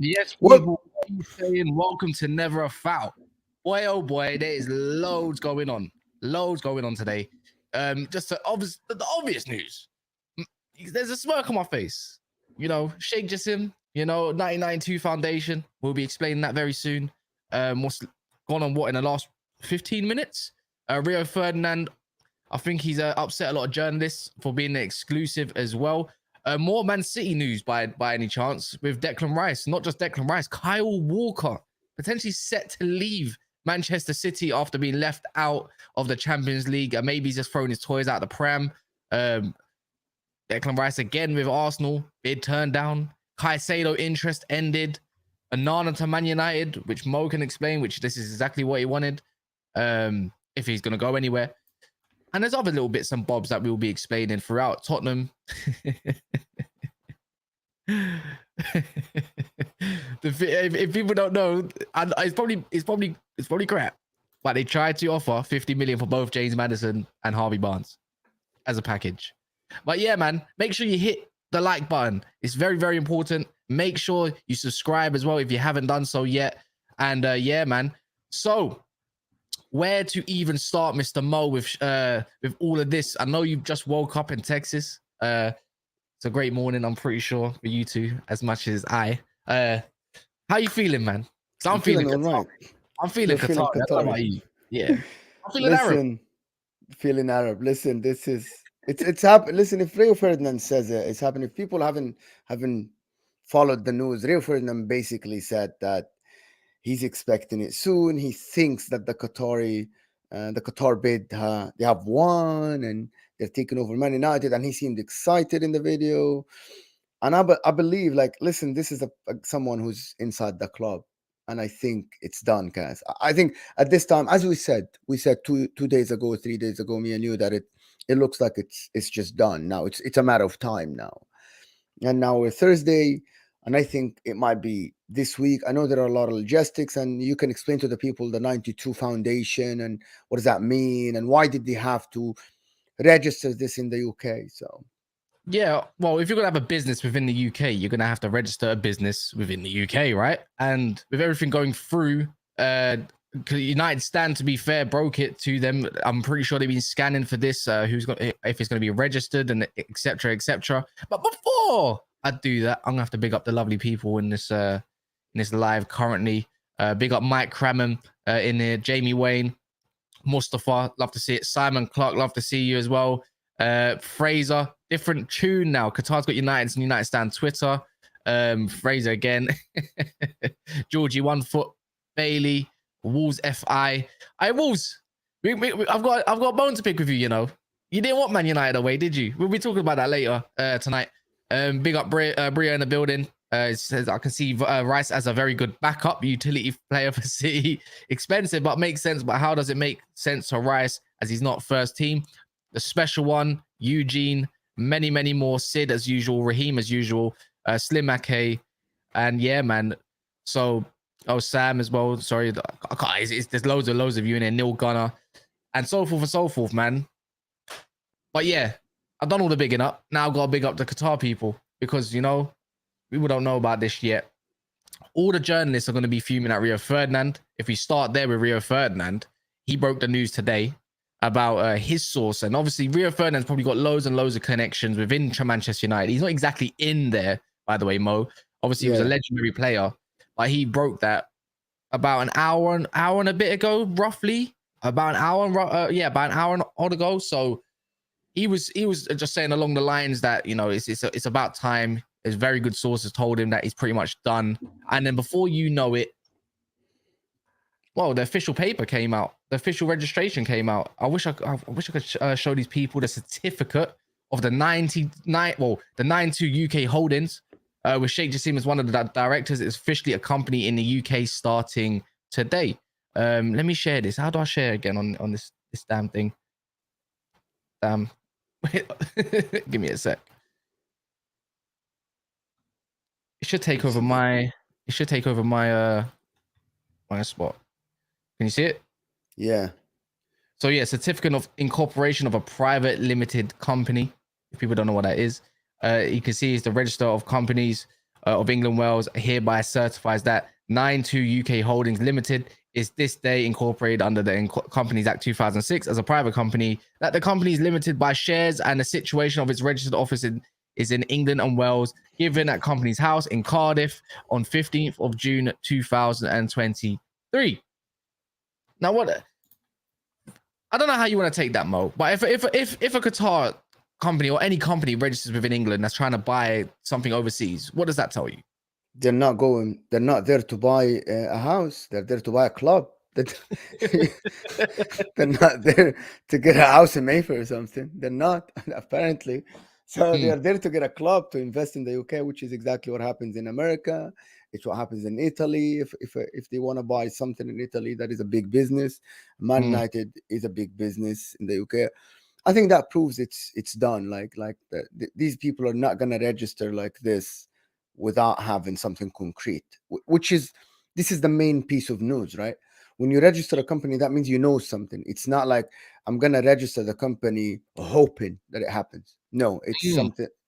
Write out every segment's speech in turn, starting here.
Yes, people keep saying welcome to Never a Foul. Boy, oh boy, there is loads going on. Loads going on today. Just the obvious news. There's a smirk on my face. You know, Sheikh Jassim, 1992 Foundation. We'll be explaining that very soon. What's gone on in the last 15 minutes? Rio Ferdinand, I think he's upset a lot of journalists for being exclusive as well. More Man City news by any chance with Declan Rice. Not just Declan Rice, Kyle Walker potentially set to leave Manchester City after being left out of the Champions League. Maybe he's just throwing his toys out the pram. Declan Rice again with Arsenal. Bid turned down. Caicedo interest ended. Onana to Man United, which Mo can explain, which this is exactly what he wanted. If he's going to go anywhere. And there's other little bits and bobs that we'll be explaining throughout. Tottenham. If people don't know, it's probably crap. But they tried to offer 50 million for both James Maddison and Harvey Barnes as a package. But yeah, man, make sure you hit the like button. It's very, very important. Make sure you subscribe as well if you haven't done so yet. And yeah, man. So where to even start, Mr. Mo, with all of this? I know you've just woke up in Texas. It's a great morning, I'm pretty sure, for you two, as much as I. How you feeling, man? So I'm feeling Qatar. Right. I'm feeling Qatar. I don't know about you. Yeah. I'm feeling Arab. Feeling Arab. Listen, it's happening. Listen, if Rio Ferdinand says it, it's happening. If people haven't followed the news, Rio Ferdinand basically said that he's expecting it soon. He thinks that the Qatar bid, they have won and they're taking over Man United, and he seemed excited in the video. And I believe, like, listen, this is someone who's inside the club, and I think it's done, guys. I think at this time, as we said 2 days ago, 3 days ago, me and you, that it looks like it's just done now. It's a matter of time now, and now we're Thursday. And I think it might be this week. I know there are a lot of logistics, and you can explain to the people the 92 Foundation and what does that mean, and why did they have to register this in the UK? So, yeah, well, if you're going to have a business within the UK, you're going to have to register a business within the UK, right? And with everything going through, United Stand, to be fair, broke it to them. I'm pretty sure they've been scanning for this, if it's going to be registered and etc. etc. But before I do that, I'm gonna have to big up the lovely people in this live currently. Big up Mike Crammon in here, Jamie Wayne, Mustafa, love to see it. Simon Clark, love to see you as well. Fraser, different tune now. Qatar's got United Stand Twitter. Fraser again. Georgie 1 Foot, Bailey, Wolves FI. Wolves. I've got a bone to pick with you. You know, you didn't want Man United away, did you? We'll be talking about that later tonight. Big up Bria in the building. It says I can see Rice as a very good backup utility player for City. Expensive, but makes sense. But how does it make sense to Rice as he's not first team? The special one, Eugene, many more. Sid as usual, Raheem as usual, Slim Ake, and yeah, man. So Sam as well. Sorry, there's loads of you in there. Neil Gunner, and so forth, man. But yeah. I've done all the bigging up. Now I've got to big up the Qatar people because, people don't know about this yet. All the journalists are going to be fuming at Rio Ferdinand. If we start there with Rio Ferdinand, he broke the news today about his source. And obviously, Rio Ferdinand's probably got loads and loads of connections within Manchester United. He's not exactly in there, by the way, Mo. Obviously, he was a legendary player. But he broke that about an hour and a bit ago, roughly. About an hour and odd ago. So he was just saying along the lines that, it's about time. His very good sources told him that he's pretty much done. And then before you know it, well, the official paper came out. The official registration came out. I wish I could show these people the certificate of the 92 UK holdings with Sheikh Jassim as one of the directors. It's officially a company in the UK starting today. Let me share this. How do I share again on this damn thing? Damn. Give me a sec. It should take over my. It should take over my my spot. Can you see it? Yeah. So yeah, certificate of incorporation of a private limited company. If people don't know what that is, you can see it's the Register of Companies of England Wales hereby certifies that 92 UK Holdings Limited is this day incorporated under the Companies Act 2006 as a private company, that the company is limited by shares and the situation of its registered office is in England and Wales, given at Companies House in Cardiff on 15th of June 2023. Now what? I don't know how you want to take that, Mo, but if a Qatar company or any company registers within England that's trying to buy something overseas, what does that tell you? They're not there to buy a house. They're there to buy a club. They're not there to get a house in Mayfair or something. They're not, apparently. So they are there to get a club to invest in the UK, which is exactly what happens in America. It's what happens in Italy. If they want to buy something in Italy, that is a big business. Man United is a big business in the UK. I think that proves it's done. These people are not going to register like this without having something concrete, this is the main piece of news, right? When you register a company, that means you know something. It's not like I'm going to register the company hoping that it happens. No, it's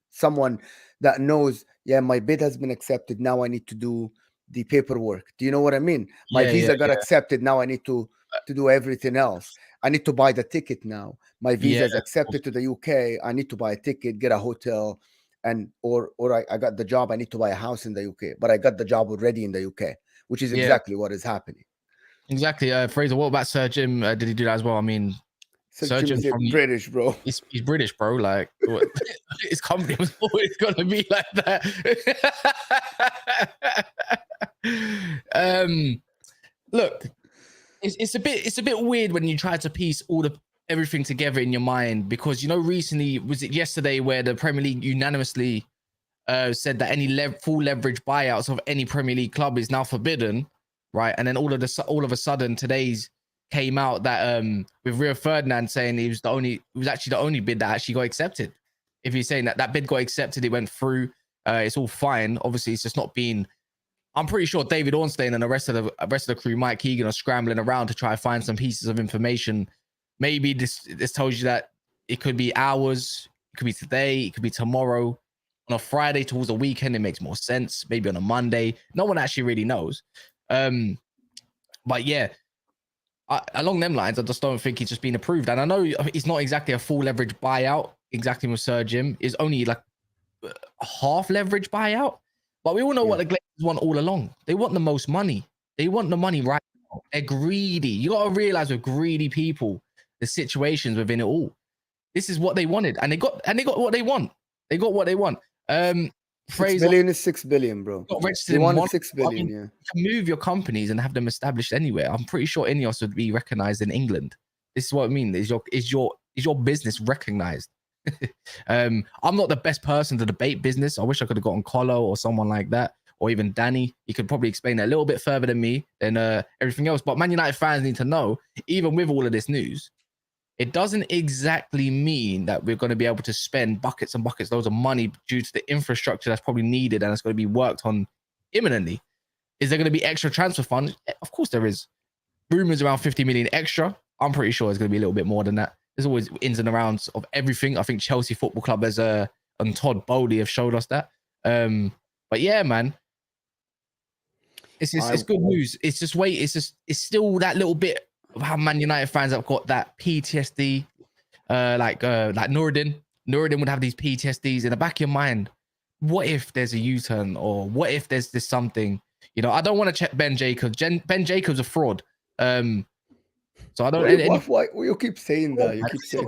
someone that knows, yeah, my bid has been accepted. Now I need to do the paperwork. Do you know what I mean? My visa got accepted. Now I need to do everything else. I need to buy the ticket now. My visa is accepted to the UK. I need to buy a ticket, get a hotel, and or I got the job. I need to buy a house in the UK, but I got the job already in the UK, which is exactly what is happening. Exactly. Fraser, what about Sir Jim? Did he do that as well? I mean, Sir Jim's British, bro. He's British, bro. Like, his company was always gonna be like that. Look, it's a bit weird when you try to piece everything together in your mind, because recently, was it yesterday, where the Premier League unanimously said that any full leverage buyouts of any Premier League club is now forbidden, right? And then all of a sudden today's came out that with Rio Ferdinand saying he was actually the only bid that actually got accepted. If he's saying that bid got accepted, it went through, it's all fine. Obviously, it's just not been. I'm pretty sure David Ornstein and the rest of the crew, Mike Keegan, are scrambling around to try to find some pieces of information. Maybe this tells you that it could be hours, it could be today, it could be tomorrow. On a Friday towards a weekend, it makes more sense. Maybe on a Monday. No one actually really knows. But yeah, along them lines, I just don't think it's just been approved. And I know it's not exactly a full leverage buyout, exactly with Sir Jim. It's only like a half leverage buyout. But we all know what the Glazers want all along. They want the most money. They want the money right now. They're greedy. You got to realize, with greedy people, the situations within it all. This is what they wanted, and they got what they want. They got what they want. Fraser, 6 billion is 6 billion, bro. They wanted 6 billion. You can move your companies and have them established anywhere. I'm pretty sure Ineos would be recognized in England. This is what I mean. Is your business recognized? I'm not the best person to debate business. I wish I could have gotten Colo or someone like that, or even Danny. He could probably explain it a little bit further than me than everything else. But Man United fans need to know, even with all of this news, it doesn't exactly mean that we're going to be able to spend buckets and buckets loads of money due to the infrastructure that's probably needed and it's going to be worked on imminently. Is there going to be extra transfer funds? Of course there is. Rumors around 50 million extra. I'm pretty sure it's going to be a little bit more than that. There's always ins and outs of everything. I think Chelsea Football Club and Todd Bowley have showed us that. But yeah, man, it's good news. It's just it's still that little bit of how Man United fans have got that PTSD, like Nuruddin would have these PTSDs in the back of your mind. What if there's a U-turn, or what if there's this something? I don't want to check Ben Jacobs. Ben Jacobs a fraud. So I don't. Why you keep saying that? You keep saying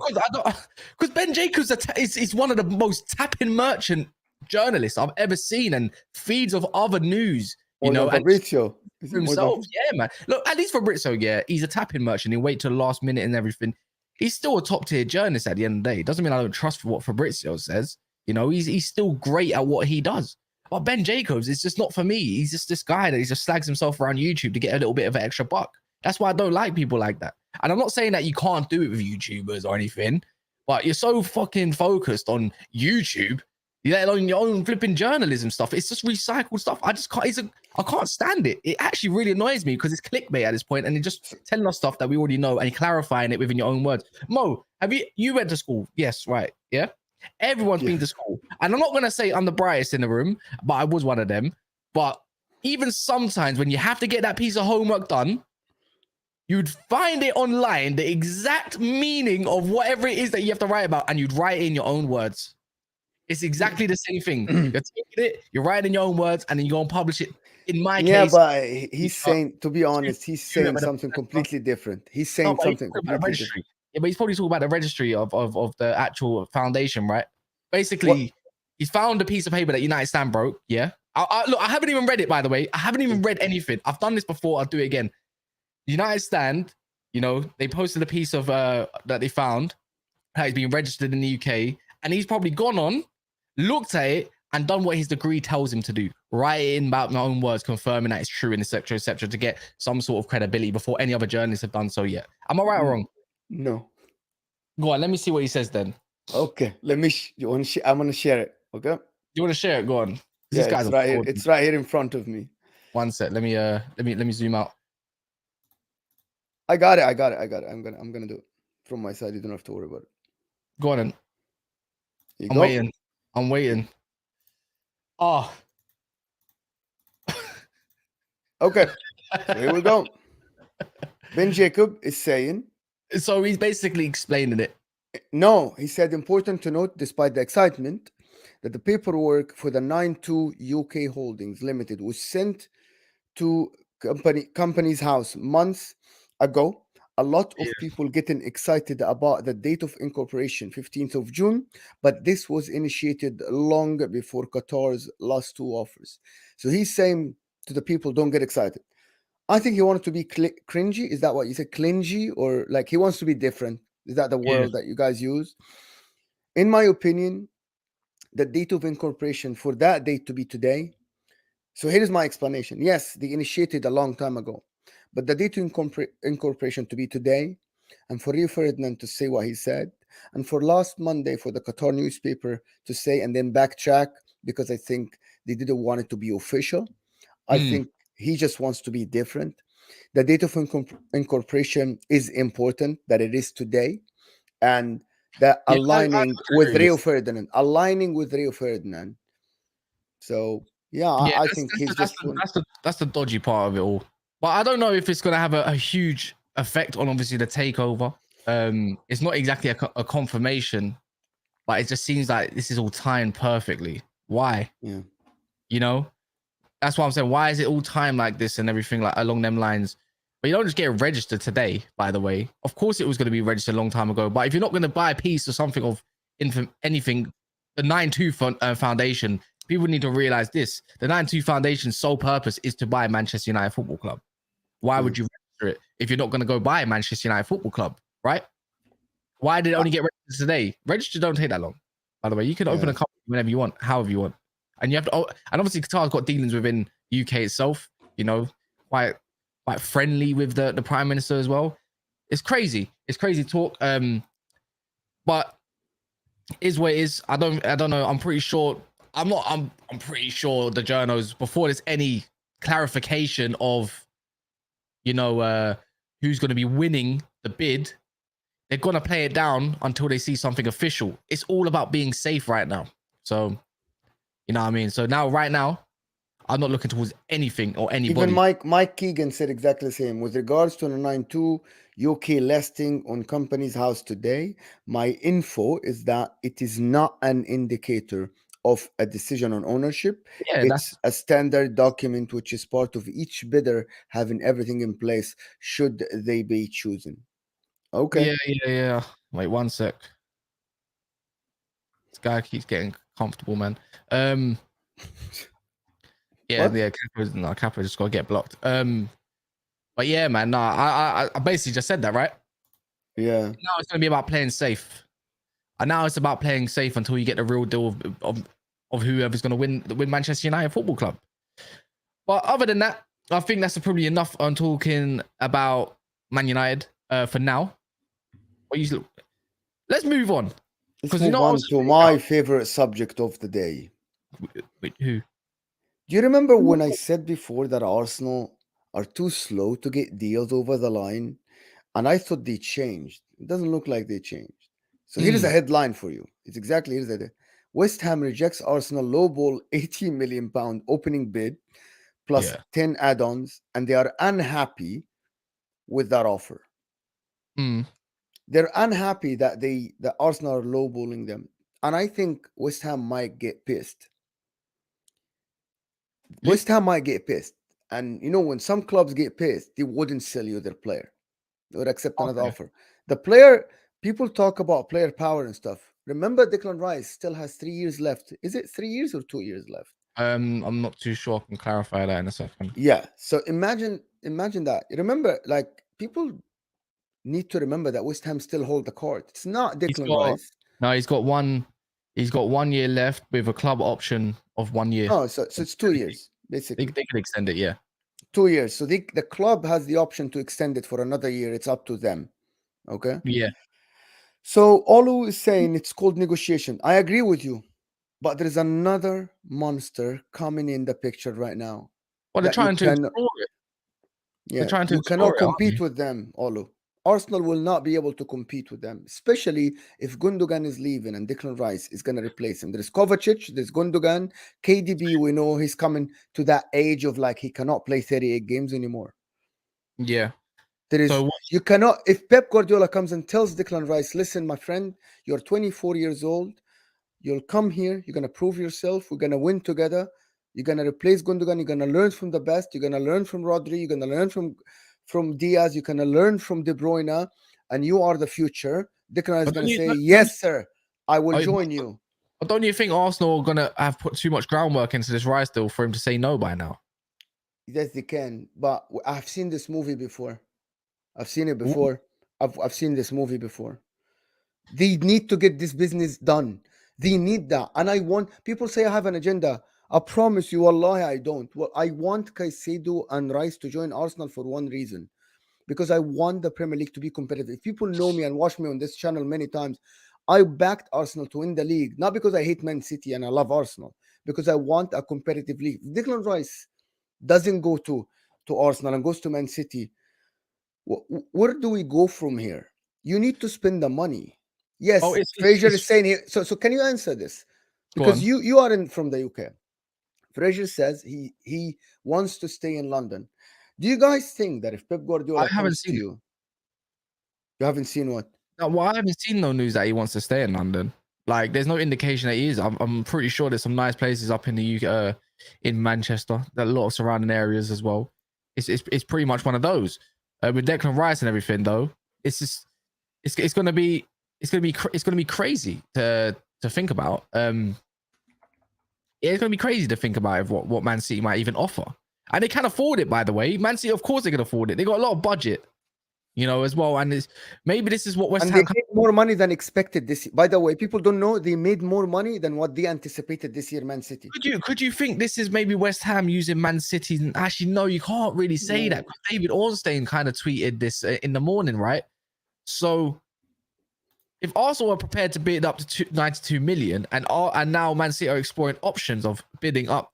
because Ben Jacobs is one of the most tapping merchant journalists I've ever seen, and feeds of other news. Fabrizio himself, yeah, man. Look, at least Fabrizio, yeah, he's a tapping merchant. He'll wait till the last minute and everything. He's still a top tier journalist at the end of the day. It doesn't mean I don't trust what Fabrizio says. He's still great at what he does. But Ben Jacobs is just not for me. He's just this guy that he just slags himself around YouTube to get a little bit of an extra buck. That's why I don't like people like that. And I'm not saying that you can't do it with YouTubers or anything, but you're so fucking focused on YouTube, let alone your own flipping journalism stuff. It's just recycled stuff. I just can't. I can't stand it. It actually really annoys me because it's clickbait at this point, and you're just telling us stuff that we already know and clarifying it within your own words. Mo, have you went to school? Yes, right. Yeah. Everyone's been to school, and I'm not gonna say I'm the brightest in the room, but I was one of them. But even sometimes when you have to get that piece of homework done, you'd find it online, the exact meaning of whatever it is that you have to write about, and you'd write it in your own words. It's exactly the same thing. You're taking it, you're writing in your own words, and then you go and publish it. In my case, but he's saying, to be honest, he's saying something completely different. He's saying something completely different. Yeah, but he's probably talking about the registry of the actual foundation, right? Basically, he's found a piece of paper that United Stand broke. Yeah. Look, I haven't even read it, by the way. I haven't even read anything. I've done this before. I'll do it again. United Stand, you know, they posted a piece of that they found how he's been registered in the UK, and he's probably gone on, looked at it, and done what his degree tells him to do. Write it in about my own words, confirming that it's true, and etc., to get some sort of credibility before any other journalists have done so yet. Am I right or wrong? No. Go on, let me see what he says then. Okay, let me. I'm gonna share it. Okay. You want to share it? Go on. Yeah, this guy's it's right here. It's right here in front of me. One sec. Let me zoom out. I got it. I'm gonna do it from my side. You don't have to worry about it. Go on. I'm waiting. Oh. Okay. So here we go. Ben Jacob is saying. So he's basically explaining it. No, he said, important to note, despite the excitement, that the paperwork for the 9-2 UK Holdings Limited was sent to company's house months ago. A lot of people getting excited about the date of incorporation, 15th of June, but this was initiated long before Qatar's last two offers. So he's saying to the people, don't get excited. I think he wanted to be cringy. Is that what you said? Clingy? Or like he wants to be different? Is that the word that you guys use? In my opinion, the date of incorporation for that date to be today. So here's my explanation. Yes, they initiated a long time ago, but the date of incorporation to be today, and for Rio Ferdinand to say what he said, and for last Monday for the Qatar newspaper to say and then backtrack because I think they didn't want it to be official. I think he just wants to be different. The date of incorporation is important, that it is today, and that aligning with Rio Ferdinand. So I think that's the dodgy part of it all. But I don't know if it's going to have a huge effect on obviously the takeover. It's not exactly a confirmation, but it just seems like this is all timed perfectly. Why? Yeah. You know, that's why I'm saying, why is it all timed like this and everything like along them lines? But you don't just get registered today, by the way. Of course it was going to be registered a long time ago, but if you're not going to buy a piece or something of anything, the 9-2 Foundation, people need to realize this. The 9-2 Foundation's sole purpose is to buy Manchester United Football Club. Why would you register it if you're not going to go buy Manchester United Football Club, right? Why did it only get registered today? Register don't take that long, by the way. You can open a company whenever you want, however you want. And you have to, and obviously Qatar's got dealings within UK itself, you know, quite friendly with the Prime Minister as well. It's crazy. It's crazy talk. But is what it is. I don't know. I'm pretty sure I'm pretty sure the journos, before there's any clarification of, you know, who's going to be winning the bid, they're going to play it down until they see something official. It's all about being safe right now. So, you know what I mean? So right now, I'm not looking towards anything or anybody. Even Mike Keegan said exactly the same. With regards to the 9-2 UK listing on Company's House today, my info is that it is not an indicator of a decision on ownership. It's a standard document which is part of each bidder having everything in place should they be chosen. Okay. Yeah. Wait 1 sec. This guy keeps getting comfortable, man. Kappa just got to get blocked. But yeah, man, I basically just said that, right? Yeah. Now it's going to be about playing safe. And now it's about playing safe until you get the real deal of whoever's going to win Manchester United Football Club. But other than that, I think that's probably enough on talking about Man United for now. Let's move on. Let's Because you move know, I was on to my favorite subject of the day. wait, who? Do you remember when I said before that Arsenal are too slow to get deals over the line? And I thought they changed. It doesn't look like they changed. So here's a headline for you. It's exactly here's the West Ham rejects Arsenal lowball 18 million pound opening bid plus Yeah. 10 add-ons, and they are unhappy with that offer. Mm. They're unhappy that Arsenal are lowballing them. And I think West Ham might get pissed. West Ham might get pissed. And you know, when some clubs get pissed, they wouldn't sell you their player. They would accept another Okay. offer. The player, people talk about player power and stuff. Remember, Declan Rice still has 3 years left. Is it 3 years or 2 years left? I'm not too sure. I can clarify that in a second. Yeah. So imagine that. Remember, like people need to remember that West Ham still hold the card. It's not Declan Rice. No, he's got 1 year left with a club option of 1 year. Oh, so it's 2 years basically. They could extend it, yeah. 2 years. So the club has the option to extend it for another year. It's up to them. Okay. Yeah. So Olu is saying it's called negotiation. I agree with you, but there is another monster coming in the picture right now. Well, they're trying to explore it. Yeah, they're trying to you cannot explore it, aren't compete they? with them, Olu. Arsenal will not be able to compete with them, especially if Gundogan is leaving and Declan Rice is going to replace him. There's Kovacic, there's Gundogan, KDB. We know he's coming to that age of like he cannot play 38 games anymore. Yeah. There is So you cannot. If Pep Guardiola comes and tells Declan Rice, "Listen, my friend, you're 24 years old. You'll come here. You're gonna prove yourself. We're gonna win together. You're gonna replace Gundogan. You're gonna learn from the best. You're gonna learn from Rodri. You're gonna learn from Diaz. You're gonna learn from De Bruyne, and you are the future." Declan is but gonna say, "Yes, sir. I will join you." But don't you think Arsenal are gonna have put too much groundwork into this Rice deal for him to say no by now? Yes, they can. But I've seen this movie before. I've seen it before. I've seen this movie before. They need to get this business done. They need that. And I want people say I have an agenda. I promise you, wallahi, I don't. Well, I want Caicedo and Rice to join Arsenal for one reason. Because I want the Premier League to be competitive. If people know me and watch me on this channel many times, I backed Arsenal to win the league, not because I hate Man City and I love Arsenal, because I want a competitive league. If Declan Rice doesn't go to Arsenal and goes to Man City, where do we go from here? You need to spend the money. Yes, Fraser is saying here. So can you answer this? Because you are from the UK. Fraser says he wants to stay in London. Do you guys think that if Pep Guardiola comes to you, you haven't seen what? No, well, I haven't seen no news that he wants to stay in London. Like, there's no indication that he is. I'm pretty sure there's some nice places up in the UK, in Manchester, a lot of surrounding areas as well. It's pretty much one of those. With Declan Rice and everything, though, it's just it's gonna be crazy to think about. It's gonna be crazy to think about what Man City might even offer, and they can afford it. By the way, Man City, of course, they can afford it. They got a lot of budget, you know, as well. And maybe this is what West Ham. And they made more money than expected this year. By the way, people don't know they made more money than what they anticipated this year, Man City. Could you think this is maybe West Ham using Man City? And actually, no, you can't really say that, because David Ornstein kind of tweeted this in the morning, right? So if Arsenal are prepared to bid up to 92 million, and now Man City are exploring options of bidding up,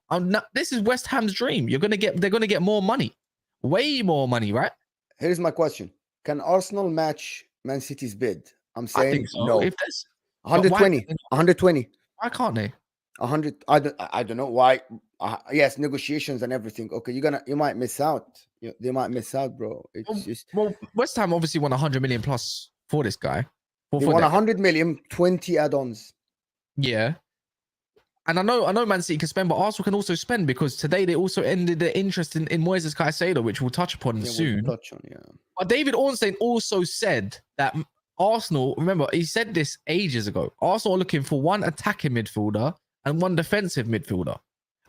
this is West Ham's dream. They're gonna get more money, way more money, right? Here's my question: can Arsenal match Man City's bid? I'm saying I think so. no. If there's 120. 120. Why can't they? 100. I don't know why. Yes, negotiations and everything. Okay, you might miss out. They might miss out, bro. It's West Ham obviously won 100 million plus for this guy. They won 100 million, 20 add-ons. Yeah. And I know Man City can spend, but Arsenal can also spend, because today they also ended their interest in Moises Caicedo, which we'll touch upon soon. But David Ornstein also said that Arsenal, remember, he said this ages ago, Arsenal are looking for one attacking midfielder and one defensive midfielder.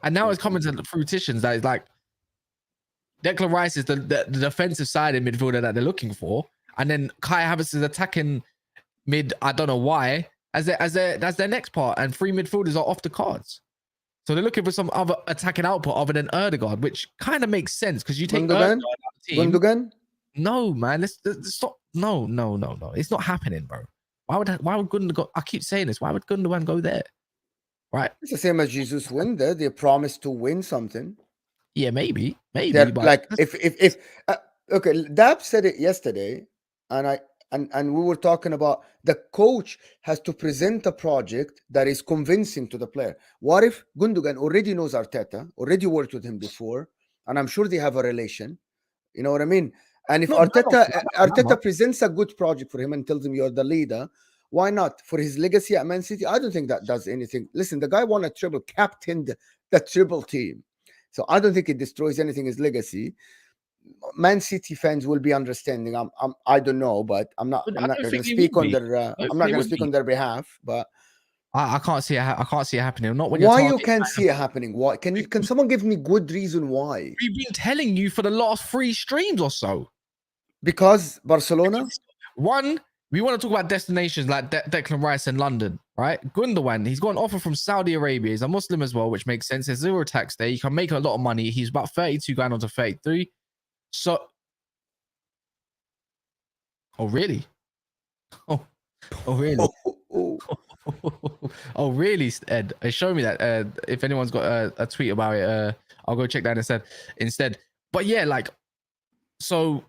And now it's coming to the fruitions that is like Declan Rice is the defensive side in midfielder that they're looking for. And then Kai Havertz is attacking mid, I don't know why, as their next part, and three midfielders are off the cards. So they're looking for some other attacking output other than Erdegaard, which kind of makes sense because you take Erdegaard Gundogan? out of the team. Gundogan? No, man, let's stop. No. It's not happening, bro. Why would Gundogan? I keep saying this. Why would Gundogan go there? Right? It's the same as Jesus win there. They promised to win something. Yeah, maybe, They're but like if okay, Daps said it yesterday, and and we were talking about the coach has to present a project that is convincing to the player. What if Gundogan already knows Arteta, already worked with him before, and I'm sure they have a relation. You know what I mean? And if not that much. Arteta presents a good project for him and tells him you're the leader, why not? For his legacy at Man City, I don't think that does anything. Listen, the guy won a triple, captained the triple team. So I don't think it destroys anything his legacy. Man City fans will be understanding. I don't know, but I'm not I going don't to think they speak would on be. their I I'm don't not think they going to would speak be. on their behalf. But I can't see it. I can't see it happening. Not when you're why targeting. you can't see it happening? Why can someone give me good reason why? We've been telling you for the last 3 streams or so. Because Barcelona. One, we want to talk about destinations like Declan Rice in London, right? Gundogan, he's got an offer from Saudi Arabia. He's a Muslim as well, which makes sense. There's 0 tax there. You can make a lot of money. He's about 32 grand onto 33. So, oh really? Oh really? Oh really, Ed? Show me that. If anyone's got a tweet about it, I'll go check that instead. But yeah, like, so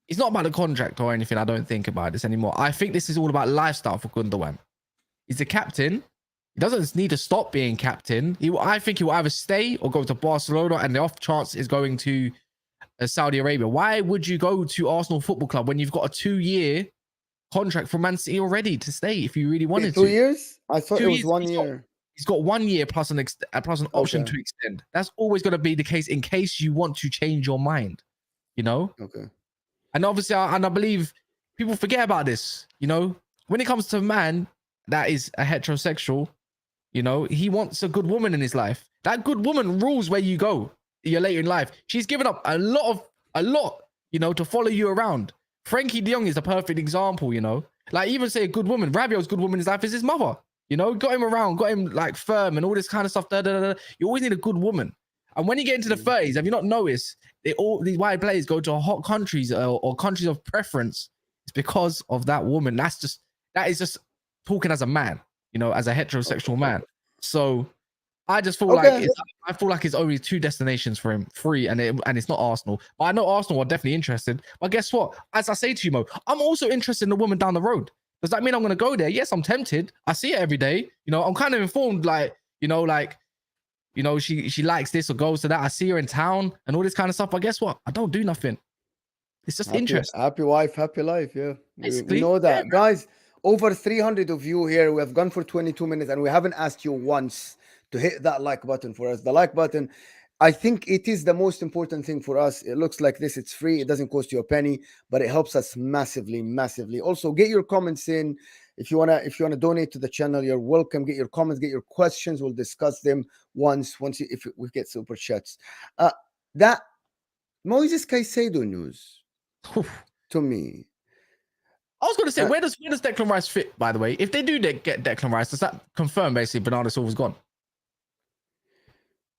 it's not about the contract or anything. I don't think about this anymore. I think this is all about lifestyle for Gundogan. He's the captain. He doesn't need to stop being captain. I think he will either stay or go to Barcelona, and the off chance is going to Saudi Arabia. Why would you go to Arsenal Football Club when you've got a 2-year contract from Man City already to stay if you really wanted 2 to? years? I thought 2 it was years. 1 year. He's got 1 year plus an option Okay. to extend. That's always going to be the case in case you want to change your mind. You know. Okay. And obviously, I believe people forget about this. You know, when it comes to a man that is a heterosexual, you know, he wants a good woman in his life. That good woman rules where you go. You're later in life. She's given up a lot, you know, to follow you around. Frankie De Jong is the perfect example. You know, like even say a good woman. Rabiot's good woman in his life is his mother. You know, got him around, got him like firm and all this kind of stuff. You always need a good woman. And when you get into the 30s, have you not noticed these white players go to hot countries or countries of preference? It's because of that woman. That is just talking as a man, you know, as a heterosexual man. So I just feel like it's only 2 destinations for him, 3, and it's not Arsenal. But I know Arsenal are definitely interested. But guess what? As I say to you, Mo, I'm also interested in the woman down the road. Does that mean I'm going to go there? Yes, I'm tempted. I see it every day. You know, I'm kind of informed, like, you know, she likes this or goes to that. I see her in town and all this kind of stuff. But guess what? I don't do nothing. It's just interest. Happy wife, happy life. Yeah. Basically, We know that. yeah, Guys, over 300 of you here. We have gone for 22 minutes and we haven't asked you once to hit that like button for us. The like button, I think it is the most important thing for us. It looks like this. It's free. It doesn't cost you a penny, but it helps us massively, massively. Also, get your comments in. If you wanna donate to the channel, you're welcome. Get your comments, get your questions. We'll discuss them if we get super chats. That Moises Caicedo news to me. I was going to say, where does Declan Rice fit, by the way? If they do get Declan Rice, does that confirm basically Bernardo Silva's gone?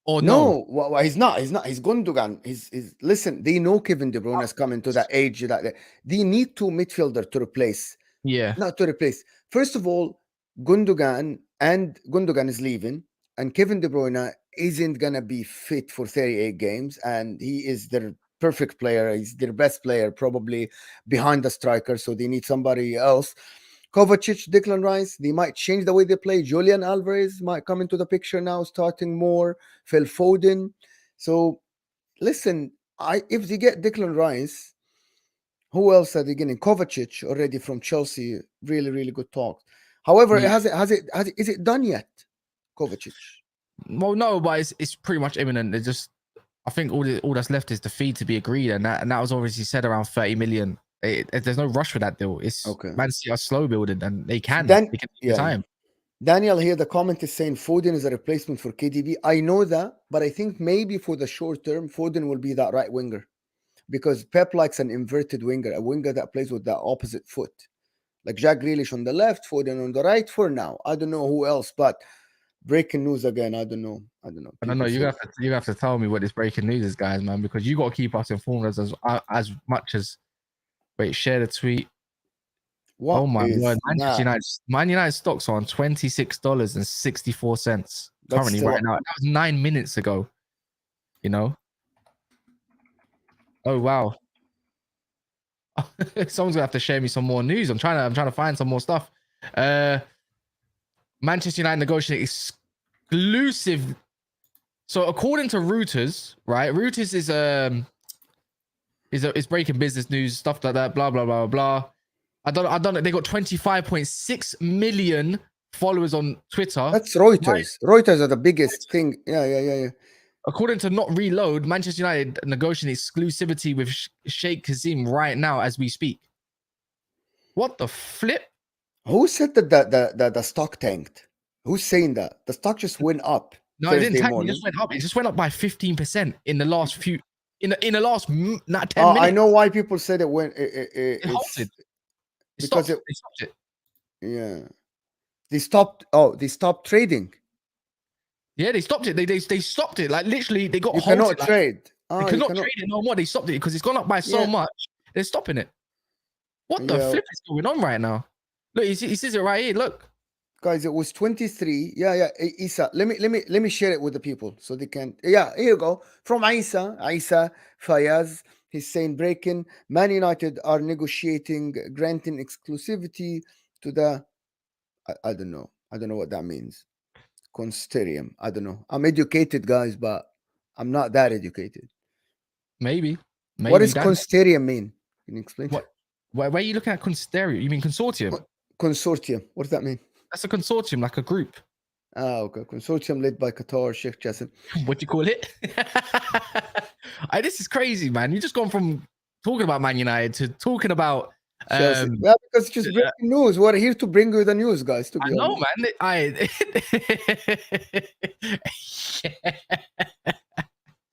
Or no? Well, he's not. He's Gundogan. Listen, they know Kevin De Bruyne is coming to that age that they need 2 midfielder to replace. Yeah. Not to replace. First of all, Gundogan is leaving, and Kevin De Bruyne isn't gonna be fit for 38 games, and he is their perfect player. He's their best player, probably behind the striker. So they need somebody else. Kovacic, Declan Rice, they might change the way they play. Julian Alvarez might come into the picture now, starting more. Phil Foden. So listen, if they get Declan Rice, who else are they getting? Kovacic already from Chelsea. Really, really good talk. However, Yeah. is it done yet? Kovacic. Well, no, but it's pretty much imminent. It's just, I think all that's left is the fee to be agreed, and that was obviously said around 30 million. There's no rush for that deal. It's Okay. Man City are slow building, and they can take time. Daniel here, the comment is saying Foden is a replacement for KDB. I know that, but I think maybe for the short term, Foden will be that right winger, because Pep likes an inverted winger, a winger that plays with the opposite foot, like Jack Grealish on the left, Foden on the right. For now, I don't know who else, but breaking news again. I don't know. I don't know. I don't People know. say You have to tell me what this breaking news is, guys, man, because you got to keep us informed as much as. Wait, share the tweet. what Oh my is word! that? Man United stocks are on $26.64 That's currently still right now. That was 9 minutes ago. You know. Oh wow. Someone's gonna have to share me some more news. I'm trying to find some more stuff. Manchester United negotiating exclusive. So according to Reuters, right? Reuters is breaking business news, stuff like that. Blah blah blah blah. I don't know. They got 25.6 million followers on Twitter. That's Right. Reuters. Reuters are the biggest thing. Yeah. According to Not Reload, Manchester United negotiating exclusivity with Sheikh Jassim right now as we speak. What the flip? Who said that the stock tanked? Who's saying that? The stock just went up No, it didn't Thursday tank. It morning. just went up. It just went up by 15% in the last few in the last not 10 Oh, minutes. I know why people said it when It halted. because They stopped it. yeah. They stopped. Oh, they stopped trading. Yeah, they stopped it. They stopped it. Like literally, they got You halted. cannot Like, trade. they You could not cannot. trade it no more. They stopped it because it's gone up by so Yeah. much. They're stopping it. What the Yeah. flip is going on right now? Look, he says it right here. Look. Guys, it was 23. Yeah. Isa, let me share it with the people so they can. Yeah, here you go. From Isa Fayaz. He's saying breaking. Man United are negotiating granting exclusivity to the. I don't know. I don't know what that means. Consortium. I don't know. I'm educated, guys, but I'm not that educated. Maybe. What does That. consortium mean? Can you explain? What? Where are you looking at consortium? You mean consortium? Consortium. What does that mean? That's a consortium, like a group. Okay. Consortium led by Qatar, Sheikh Jassim. What do you call it? This is crazy, man. You just gone from talking about Man United to talking about Chelsea. Yeah, because it's just breaking news. We're here to bring you the news, guys. To be honest.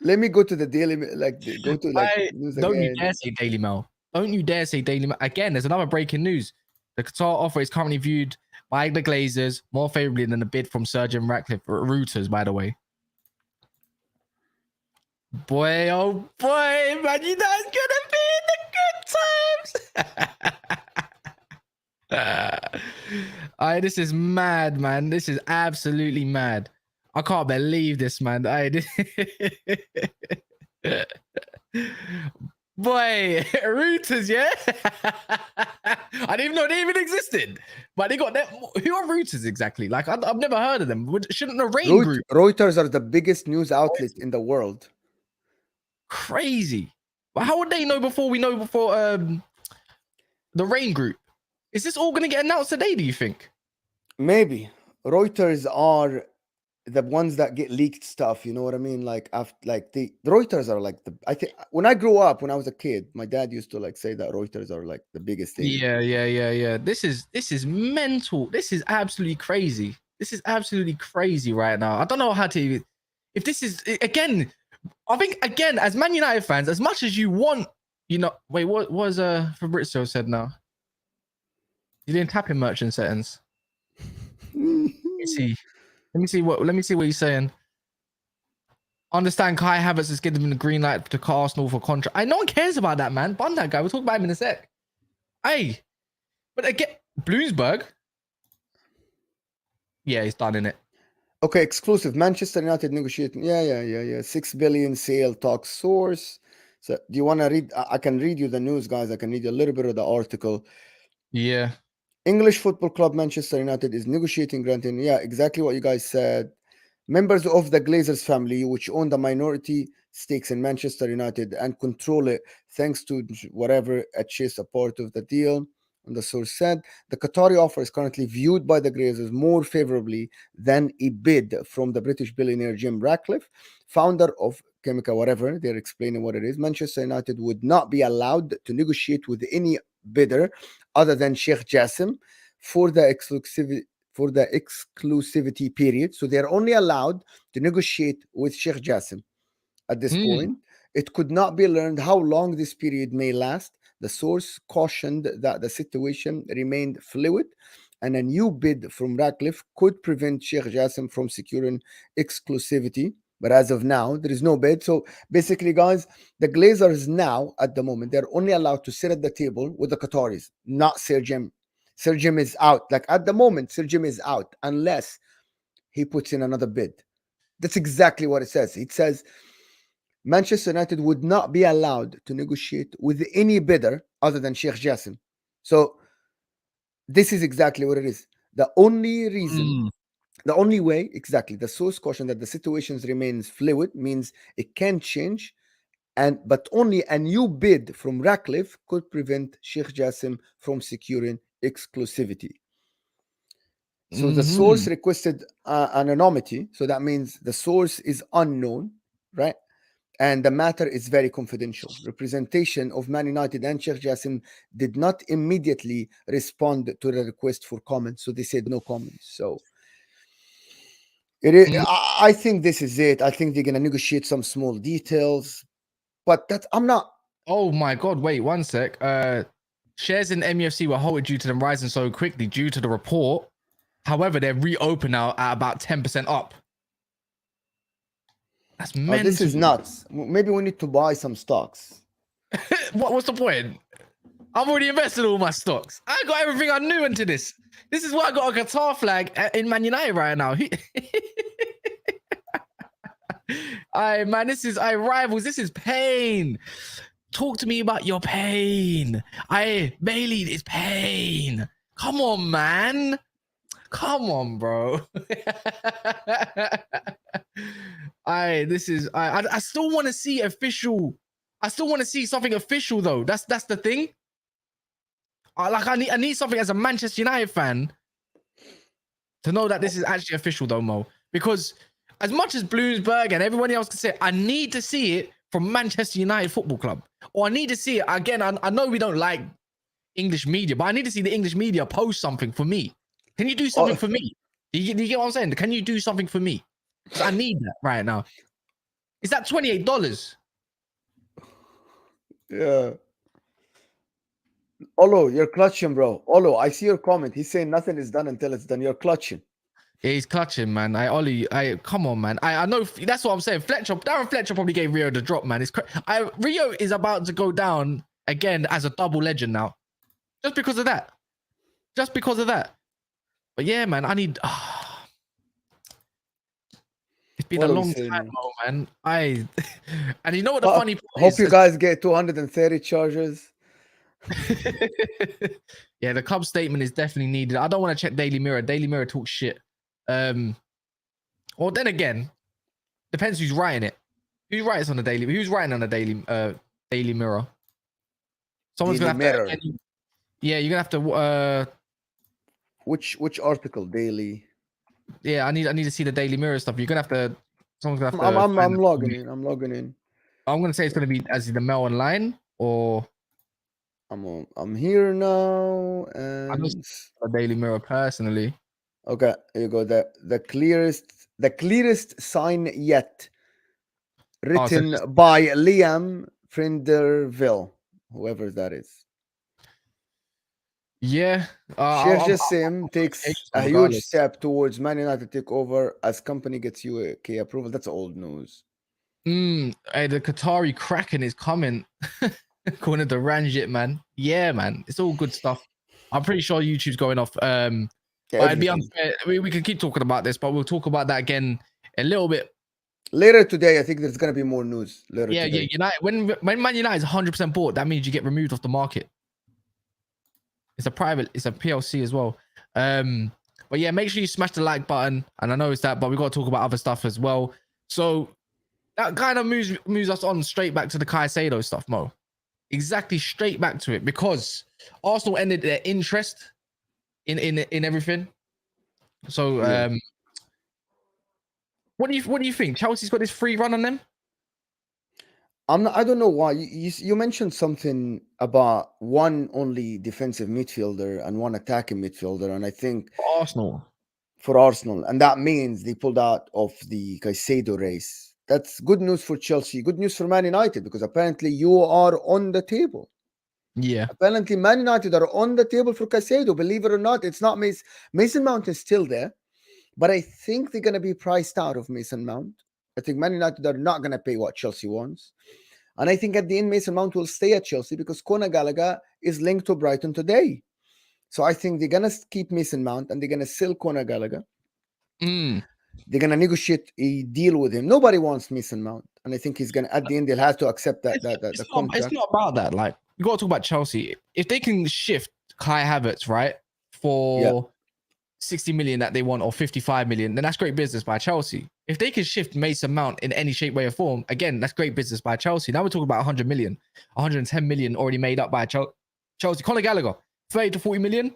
Let me go to the daily, go to news don't you again. dare say Daily Mail. Don't you dare say Daily Mail. Again, there's another breaking news. The Qatar offer is currently viewed by the Glazers more favorably than the bid from Sir Jim Ratcliffe. Reuters, by the way. Boy, oh boy, Man United's gonna be in the good times. This is mad, man. This is absolutely mad. I can't believe this, man. Boy, Reuters, yeah. I didn't even know they even existed, but they got that. Who are Reuters exactly? Like I've never heard of them. Shouldn't the Rain Group? Reuters are the biggest news outlet in the world. Crazy. But how would they know before we know before the Rain Group? Is this all going to get announced today? Do you think? Maybe Reuters are the ones that get leaked stuff. You know what I mean? Like after, the Reuters are like I think when I grew up, when I was a kid, my dad used to say that Reuters are like the biggest thing. Yeah. This is mental. This is absolutely crazy. This is absolutely crazy right now. I don't know how to. If this is again, I think again as Man United fans, as much as you want, wait, what was Fabrizio said now? You didn't tap in merchant settings. Let me see what he's saying. Understand Kai Havertz is giving him the green light to Arsenal for contract. No one cares about that, man. Bun that guy. We'll talk about him in a sec. Hey, but again, Bloomsburg. Yeah, he's done in it. Okay, exclusive. Manchester United negotiating. Yeah. 6 billion sale talks source. So do you want to read? I can read you the news, guys. I can read you a little bit of the article. Yeah. English Football Club Manchester United is negotiating granting. Yeah, exactly what you guys said. Members of the Glazers family, which own the minority stakes in Manchester United and control it, thanks to whatever Chase a part of the deal. And the source said the Qatari offer is currently viewed by the Glazers more favorably than a bid from the British billionaire Jim Ratcliffe, founder of Chemical, whatever. They're explaining what it is. Manchester United would not be allowed to negotiate with any bidder other than Sheikh Jassim for the exclusivity period. So they're only allowed to negotiate with Sheikh Jassim at this point. It could not be learned how long this period may last. The source cautioned that the situation remained fluid and a new bid from Ratcliffe could prevent Sheikh Jassim from securing exclusivity. But as of now, there is no bid. So basically, guys, the Glazers now, at the moment, they're only allowed to sit at the table with the Qataris, not Sir Jim. Sir Jim is out. Like at the moment, Sir Jim is out unless he puts in another bid. That's exactly what it says. It says Manchester United would not be allowed to negotiate with any bidder other than Sheikh Jassim. So this is exactly what it is. The only reason, the only way, exactly, the source caution that the situations remains fluid means it can change, but only a new bid from Ratcliffe could prevent Sheikh Jassim from securing exclusivity. So the source requested anonymity, so that means the source is unknown, right? And the matter is very confidential. Representation of Man United and Sheikh Jassim did not immediately respond to the request for comments, so they said no comments. So I think this is it. I think they're gonna negotiate some small details, but that I'm not. Oh my god! Wait 1 sec. Shares in MUFC were halted due to them rising so quickly due to the report. However, they're reopened now at about 10% up. That's mental. This is nuts. Maybe we need to buy some stocks. What's the point? I've already invested all my stocks. I got everything I knew into this. This is why I got a Qatar flag in Man United right now. Man, this is rivals. This is pain. Talk to me about your pain. Bailey, it's pain. Come on, man. Come on, bro. I still want to see official. I still want to see something official though. That's the thing. I need something as a Manchester United fan to know that this is actually official though, Mo. Because as much as Bloomsburg and everybody else can say, I need to see it from Manchester United Football Club. Or I need to see it again. I know we don't like English media, but I need to see the English media post something for me. Can you do something for me? Do you get what I'm saying? Can you do something for me? Because I need that right now. Is that $28? Yeah. Olo, you're clutching, bro. Olo, I see your comment. He's saying nothing is done until it's done. You're clutching. Yeah, he's clutching, man. Come on, man. I know that's what I'm saying. Darren Fletcher probably gave Rio the drop, man. Rio is about to go down again as a double legend now, just because of that. Just because of that. But yeah, man, I need. It's been a long time, man. And you know what the funny part is? Hope you guys get 230 charges. Yeah, the club statement is definitely needed. I don't want to check Daily Mirror. Daily Mirror talks shit. Well, then again, depends who's writing it. Who's writing on the Daily Mirror? Someone's gonna have to. Yeah, you're gonna have to. Which article? Daily. Yeah, I need to see the Daily Mirror stuff. You're gonna have to. Someone's gonna have to. I'm logging in. I'm logging in. I'm gonna say it's gonna be as the Mail Online or. I'm here now, and I just a Daily Mirror personally. Okay, here you go. The clearest sign yet, written by Liam Frinderville, whoever that is. Yeah, Sheikh Jassim takes a huge step towards Man United takeover as company gets UK approval. That's old news. Hey, the Qatari Kraken is coming. According to Ranjit, man. Yeah, man. It's all good stuff. I'm pretty sure YouTube's going off. But it'd be unfair. We can keep talking about this, but we'll talk about that again a little bit later today. I think there's gonna be more news later. Yeah, today. United. When Man United is 100% bought, that means you get removed off the market. It's a PLC as well. But yeah, make sure you smash the like button. And I know it's that, but we got to talk about other stuff as well. So that kind of moves us on straight back to the Caicedo stuff, Mo. Exactly, straight back to it, because Arsenal ended their interest in everything. So what do you think? Chelsea's got this free run on them? I don't know why. You mentioned something about one only defensive midfielder and one attacking midfielder, and I think for Arsenal, and that means they pulled out of the Caicedo race. That's good news for Chelsea. Good news for Man United, because apparently you are on the table. Yeah. Apparently, Man United are on the table for Caicedo. Believe it or not, it's not Mason Mount is still there, but I think they're going to be priced out of Mason Mount. I think Man United are not going to pay what Chelsea wants. And I think at the end, Mason Mount will stay at Chelsea because Conor Gallagher is linked to Brighton today. So I think they're going to keep Mason Mount and they're going to sell Conor Gallagher. They're going to negotiate a deal with him. Nobody wants Mason Mount. And I think he's going to, at the end, they'll have to accept that the contract. It's not about that. Like, you got to talk about Chelsea. If they can shift Kai Havertz, right, for 60 million that they want or 55 million, then that's great business by Chelsea. If they can shift Mason Mount in any shape, way, or form, again, that's great business by Chelsea. Now we're talking about 100 million, 110 million already made up by Chelsea. Conor Gallagher, 30 to 40 million.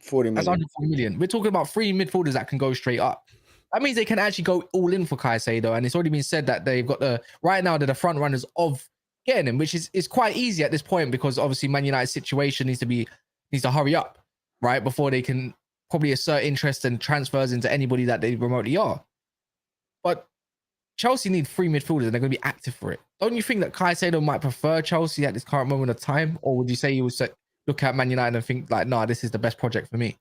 40 million. That's 140 million. We're talking about 3 midfielders that can go straight up. That means they can actually go all in for Caicedo. And it's already been said that they've got right now they're the front runners of getting him, which is quite easy at this point because obviously Man United's situation needs to hurry up, right? Before they can probably assert interest and transfers into anybody that they remotely are. But Chelsea need 3 midfielders and they're going to be active for it. Don't you think that Caicedo might prefer Chelsea at this current moment of time? Or would you say you would look at Man United and think like, nah, this is the best project for me?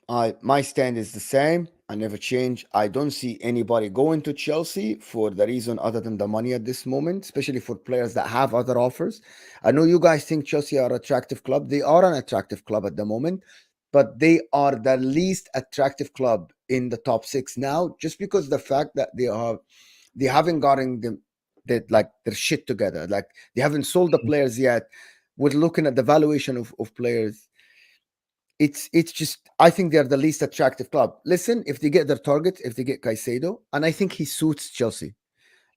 My stand is the same. I never change. I don't see anybody going to Chelsea for the reason other than the money at this moment, especially for players that have other offers. I know you guys think Chelsea are an attractive club. They are an attractive club at the moment, but they are the least attractive club in the top 6 now, just because the fact that they haven't gotten their shit together. Like they haven't sold the players yet. We're looking at the valuation of players. It's just, I think they're the least attractive club. Listen, if they get their target, if they get Caicedo, and I think he suits Chelsea.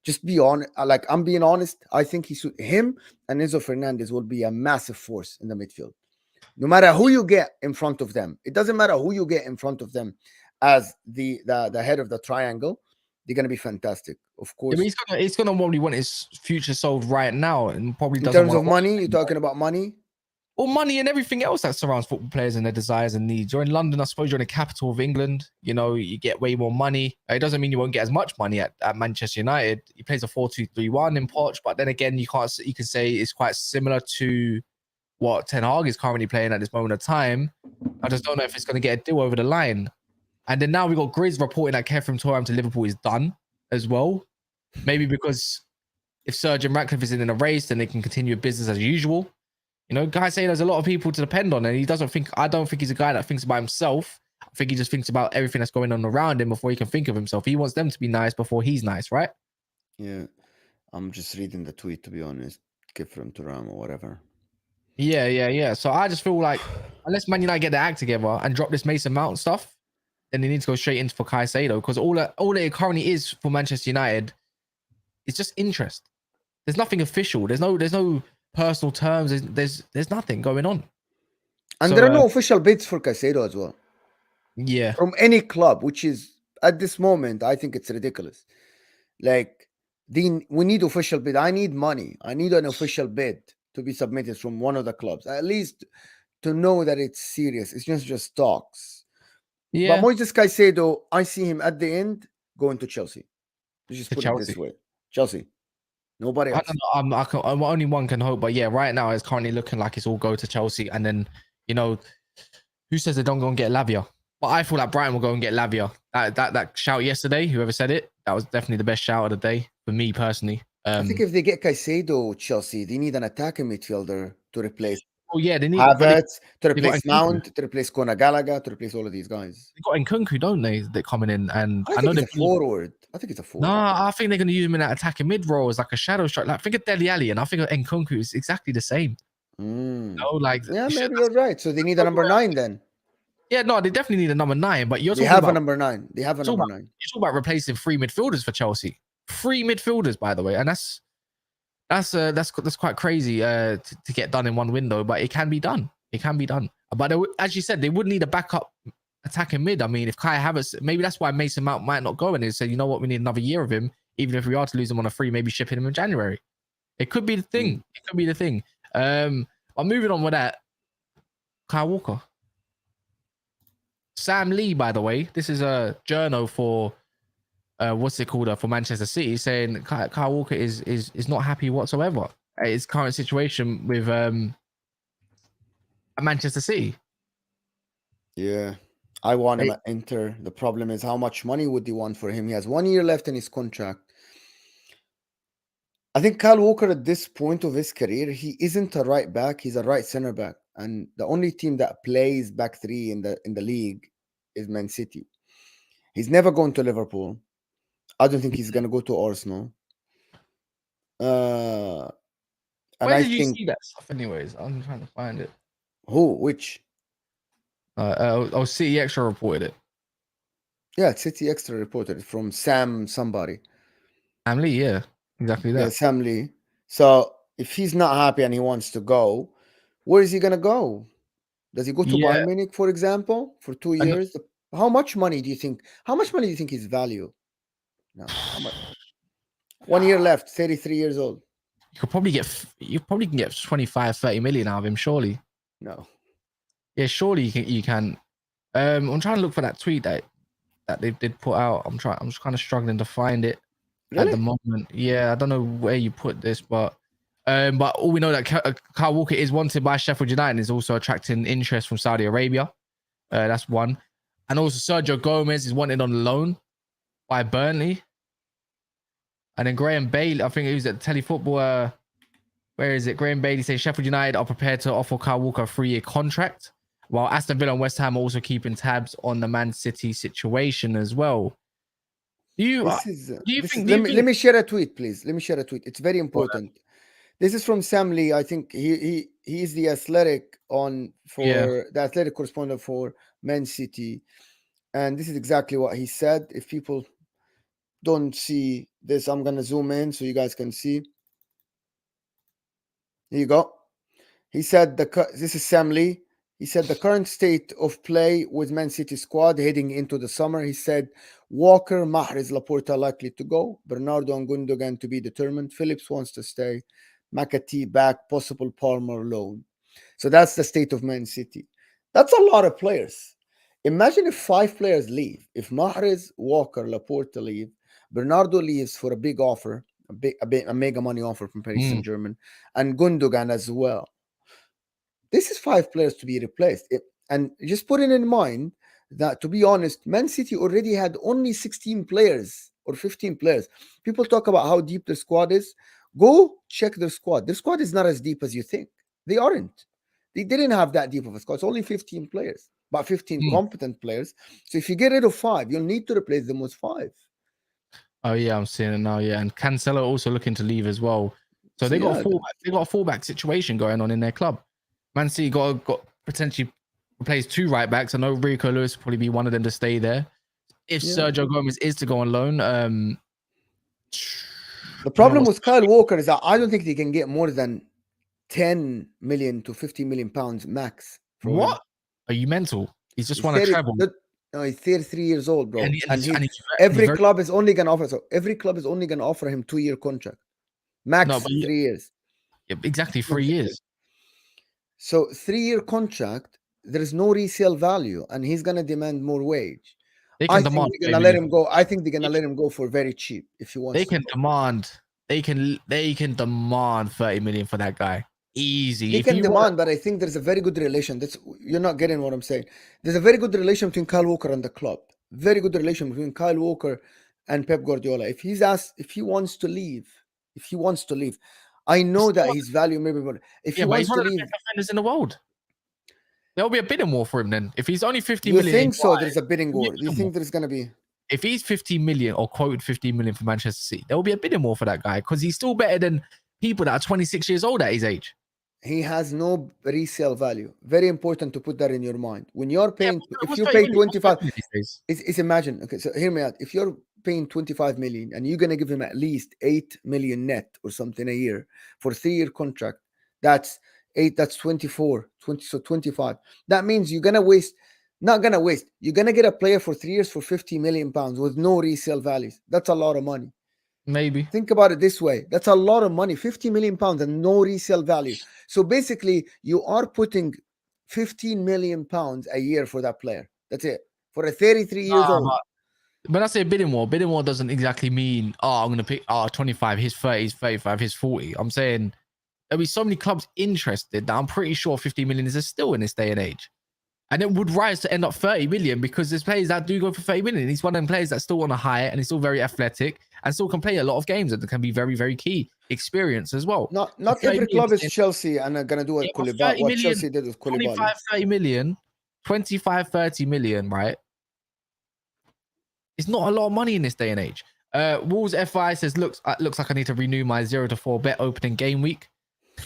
Just be honest. Like I'm being honest. I think him and Enzo Fernandez will be a massive force in the midfield. No matter who you get in front of them, it doesn't matter who you get in front of them as the head of the triangle. They're gonna be fantastic, of course. Yeah, he's gonna probably want his future sold right now, and probably in terms of money. You're talking about money. Or money and everything else that surrounds football players and their desires and needs. You're in London, I suppose you're in the capital of England. You know, you get way more money. It doesn't mean you won't get as much money at Manchester United. He plays a 4-2-3-1 in Poch, but then again, you can say it's quite similar to what Ten Hag is currently playing at this moment of time. I just don't know if it's going to get a deal over the line. And then now we got Grizz reporting that Kev from Tottenham to Liverpool is done as well. Maybe because if Sir Jim Ratcliffe is in a race, then they can continue business as usual. You know, guys say there's a lot of people to depend on, and I don't think he's a guy that thinks about himself. I think he just thinks about everything that's going on around him before he can think of himself. He wants them to be nice before he's nice, right? Yeah. I'm just reading the tweet, to be honest. Give from Turam or whatever. Yeah. So I just feel like unless Man United get their act together and drop this Mason Mount stuff, then they need to go straight into for Caicedo, because all it currently is for Manchester United is just interest. There's nothing official. There's no personal terms. There's nothing going on. And there are no official bids for Caicedo as well. Yeah. From any club, which is at this moment, I think it's ridiculous. Like, we need official bid. I need money. I need an official bid to be submitted from one of the clubs, at least to know that it's serious. It's just talks. Yeah. But Moises Caicedo, I see him at the end going to Chelsea. Let's just put it this way. Chelsea. Nobody else. I don't know. Only one can hope. But yeah, right now it's currently looking like it's all go to Chelsea. And then, you know, who says they don't go and get Lavia? But I feel like Brighton will go and get Lavia. That shout yesterday, whoever said it, that was definitely the best shout of the day for me personally. I think if they get Caicedo, Chelsea, they need an attacking midfielder to replace. Oh yeah, they need Havertz, to replace Mount, to replace Conor Gallagher, to replace all of these guys. They got Nkunku, don't they? They're coming in, and I think he's a forward. I think it's a forward. Nah, I think they're going to use him in that attacking mid role as like a shadow strike. Like, think of Dele Alli, and I think of Nkunku is exactly the same. No, like yeah, maybe you're right. So they need a number 9 then. Yeah, no, they definitely need a number 9. But they have a number 9. They have a number 9. You're talking about replacing 3 midfielders for Chelsea. 3 midfielders, by the way, and that's quite crazy to get done in one window, but it can be done. It can be done. But as you said, they would need a backup attacking mid. I mean, if Kai Havertz, maybe that's why Mason Mount might not go, and they said, you know what, we need another year of him. Even if we are to lose him on a free, maybe shipping him in January. It could be the thing. It could be the thing. I'm moving on with that. Kyle Walker. Sam Lee, by the way, this is a journal for what's it called for Manchester City, saying Kyle Walker is not happy whatsoever at his current situation with at Manchester City. Yeah. I want him They- at Inter. The problem is how much money would you want for him? He has 1 year left in his contract. I think Kyle Walker at this point of his career, he isn't a right back, he's a right center back. And the only team that plays back three in the league is Man City. He's never going to Liverpool. I don't think he's gonna go to Arsenal. And Where I did you think see that stuff? Anyways, I'm trying to find it. who? Which? City Extra reported it. Yeah, City Extra reported from Sam somebody. Sam Lee, yeah, exactly Yeah, that. Sam Lee. So if he's not happy and he wants to go, where is he gonna go? Does he go to Yeah, Bayern Munich, for example, for 2 and years? How much money do you think? How much money do you think his value? No, how much? 1 year left, 33 years old. you probably can get 25, 30 million out of him, surely. No. Yeah, surely you can. I'm trying to look for that tweet that they did put out. I'm just kind of struggling to find it at the Really? moment. Yeah, I don't know where you put this, but all we know that Kyle Walker is wanted by Sheffield United and is also attracting interest from Saudi Arabia. That's one. And also Sergio Gomez is wanted on loan by Burnley. And then Graham Bailey, I think he was at Telefootball. Where is it? Graham Bailey says Sheffield United are prepared to offer Kyle Walker a 3-year contract, while Aston Villa and West Ham are also keeping tabs on the Man City situation as well. Do you think? Let me share a tweet, please. Let me share a tweet. It's very important. This is from Sam Lee. I think he is the athletic the athletic correspondent for Man City. And this is exactly what he said. If people don't see this, I'm gonna zoom in so you guys can see. Here you go. He said this is Sam Lee. He said the current state of play with Man City squad heading into the summer. He said Walker, Mahrez, Laporta likely to go. Bernardo and Gundogan to be determined. Phillips wants to stay. McAtee back. Possible Palmer loan. So that's the state of Man City. That's a lot of players. Imagine if 5 players leave. If Mahrez, Walker, Laporta leave, Bernardo leaves for a big offer, a mega money offer from Paris Saint-Germain, and Gundogan as well. This is 5 players to be replaced. And just putting in mind that, to be honest, Man City already had only 16 players or 15 players. People talk about how deep their squad is. Go check their squad. Their squad is not as deep as you think. They aren't. They didn't have that deep of a squad. It's only 15 players, but 15 competent players. So if you get rid of 5, you'll need to replace them with 5. Oh yeah, I'm seeing it now. Yeah, and Cancelo also looking to leave as well. So they got a fallback situation going on in their club. Man City got potentially replace 2 right backs. I know Rico Lewis will probably be one of them to stay there. If Sergio Gomez is to go on loan, the problem with Kyle Walker is that I don't think they can get more than 10 million to 50 million pounds max. What? Him. Are you mental? He's just won a treble. No, he's 33 years old, bro. And every club is only gonna offer. So every club is only gonna offer him 2-year contract, max 3 years. Yeah, exactly 3 years. So 3-year contract, there is no resale value, and he's gonna demand more wage. I think they're gonna let him go. I think they're gonna let him go for very cheap if he wants. They can demand. They can demand 30 million for that guy. Easy. He can demand, but I think there's a very good relation. You're not getting what I'm saying. There's a very good relation between Kyle Walker and the club. Very good relation between Kyle Walker and Pep Guardiola. If he wants to leave, I know that his value maybe more. If he wants to leave, the best defenders in the world. There'll be a bidding war for him then. If he's only 50 million. You think so? There's a bidding war. Do you think there's going to be? If he's 15 million or quoted 15 million for Manchester City, there will be a bidding war for that guy because he's still better than people that are 26 years old at his age. He has no resale value. Very important to put that in your mind. When you're paying, if you pay 25, it's imagine. Okay, so hear me out. If you're paying 25 million and you're going to give him at least 8 million net or something a year for a 3-year contract, that's 8, that's 24, 20, so 25. That means you're going to waste, not going to waste. You're going to get a player for 3 years for 50 million pounds with no resale values. That's a lot of money. Maybe. Think about it this way. That's a lot of money, 50 million pounds and no resale value. So basically, you are putting 15 million pounds a year for that player. That's it. For a 33 years old. When I say bidding war doesn't exactly mean, I'm going to pick 25, his 30, his 35, his 40. I'm saying there'll be so many clubs interested that I'm pretty sure 50 million is still in this day and age. And it would rise to end up 30 million because there's players that do go for 30 million. He's one of them players that's still on a high and he's still very athletic and still can play a lot of games that can be very, very key. Experience as well. Not every club is Chelsea and are going to do a Koulibaly. What Chelsea did with Koulibaly. 25, 30 million, 25, 30 million, right? It's not a lot of money in this day and age. Wolves FI says, looks like I need to renew my 0-4 bet opening game week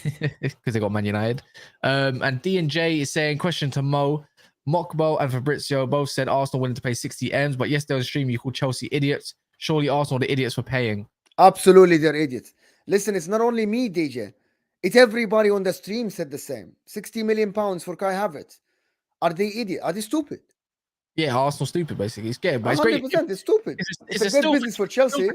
because they got Man United. And D&J is saying, question to Mo, Mokbo and Fabrizio both said Arsenal willing to pay 60 M's, but yesterday on the stream you called Chelsea idiots. Surely Arsenal the idiots for paying. Absolutely, they're idiots. Listen, it's not only me, DJ. It's everybody on the stream said the same. 60 million pounds for Kai Havertz. Are they idiots? Are they stupid? Yeah, Arsenal stupid basically. It's good, but 100%, it's great. It's stupid. It's a great business for Chelsea.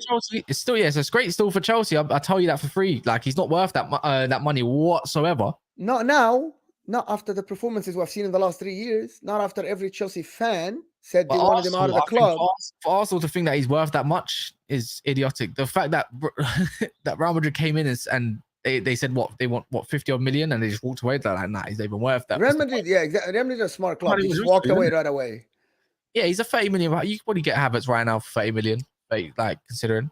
It's still, yeah, it's great still for Chelsea. I'll tell you that for free. Like, he's not worth that money whatsoever. Not now. Not after the performances we've seen in the last 3 years. Not after every Chelsea fan said they wanted him out of the club. For Arsenal to think that he's worth that much is idiotic. The fact that that Real Madrid came in and they said they want 50 odd million and they just walked away. They're like, nah, he's even worth that. Real Madrid, yeah, exactly. Real Madrid is a smart club. He just walked away right away. Yeah, he's a 30 million. You can probably get Havertz right now for 30 million. Like, considering.